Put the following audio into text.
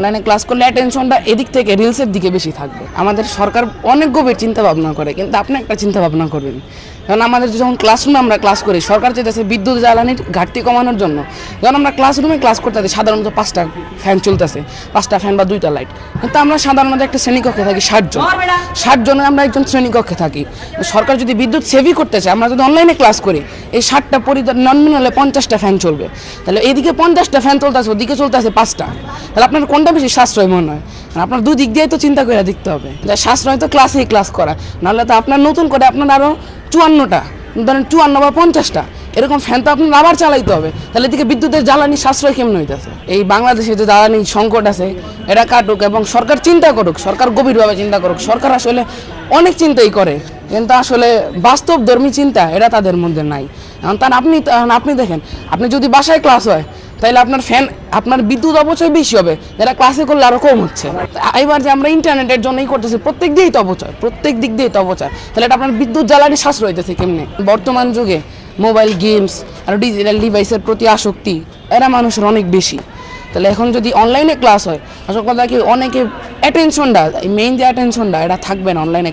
অনলাইনে ক্লাস করলে অ্যাটেনশনটা এদিক থেকে রিলসের দিকে বেশি থাকবে। আমাদের সরকার অনেক গভীর চিন্তা ভাবনা করে, কিন্তু আপনি একটা চিন্তা ভাবনা করবেন, কারণ আমাদের যখন ক্লাসরুমে আমরা ক্লাস করি, সরকার চাইতেছে বিদ্যুৎ জ্বালানির ঘাটতি কমানোর জন্য। যখন আমরা ক্লাসরুমে ক্লাস করতে থাকি, সাধারণত 5টা ফ্যান চলতেছে, 5টা ফ্যান বা 2টা লাইট, কিন্তু আমরা সাধারণত একটা শ্রেণীকক্ষে থাকি 60 জনে আমরা একজন শ্রেণীকক্ষে থাকি। সরকার যদি বিদ্যুৎ সেভই করতে চায়, আমরা যদি অনলাইনে ক্লাস করি, এই 60টা নন হলে 50টা ফ্যান চলবে। তাহলে এইদিকে 50টা ফ্যান চলতেছে, ওদিকে চলতেছে 5টা, তাহলে আপনার কোনটা বেশি সাশ্রয় মনে হয়? আপনার দুই দিক দিয়ে তো চিন্তা করে দেখতে হবে। সাশ্রয় তো ক্লাসেই ক্লাস করা, নাহলে তো আপনার নতুন করে আপনার আরও 54টা, ধরেন 54 বা 50টা এরকম ফ্যান তো আপনার আবার চালাইতে হবে। তাহলে এদিকে বিদ্যুতের জ্বালানি সাশ্রয় কেমন হইতেছে? এই বাংলাদেশে যে জ্বালানি সংকট আছে, এটা কাটুক এবং সরকার চিন্তা করুক, সরকার গভীরভাবে চিন্তা করুক। সরকার আসলে অনেক চিন্তাই করে, কিন্তু আসলে বাস্তবধর্মী চিন্তা এটা তাদের মধ্যে নাই। এখন আপনি দেখেন, আপনি যদি বাসায় ক্লাস হয়, তাহলে আপনার বিদ্যুৎ অপচয় বেশি হবে, যেটা ক্লাসে করলে আরও কম হচ্ছে। এবার যে আমরা ইন্টারনেটের জন্যই করতেছি, প্রত্যেক দিক দিয়ে তো অপচয়, তাহলে এটা আপনার বিদ্যুৎ জ্বালানি সাশ্রয় হইতেছে কেমনে? বর্তমান যুগে মোবাইল গেমস আর ডিজিটাল ডিভাইসের প্রতি আসক্তি এরা মানুষের অনেক বেশি। তাহলে এখন যদি অনলাইনে ক্লাস হয়, আসল কথা কি, অনেকে অ্যাটেনশনটা, মেইন যে অ্যাটেনশনটা এটা থাকবে না অনলাইনে।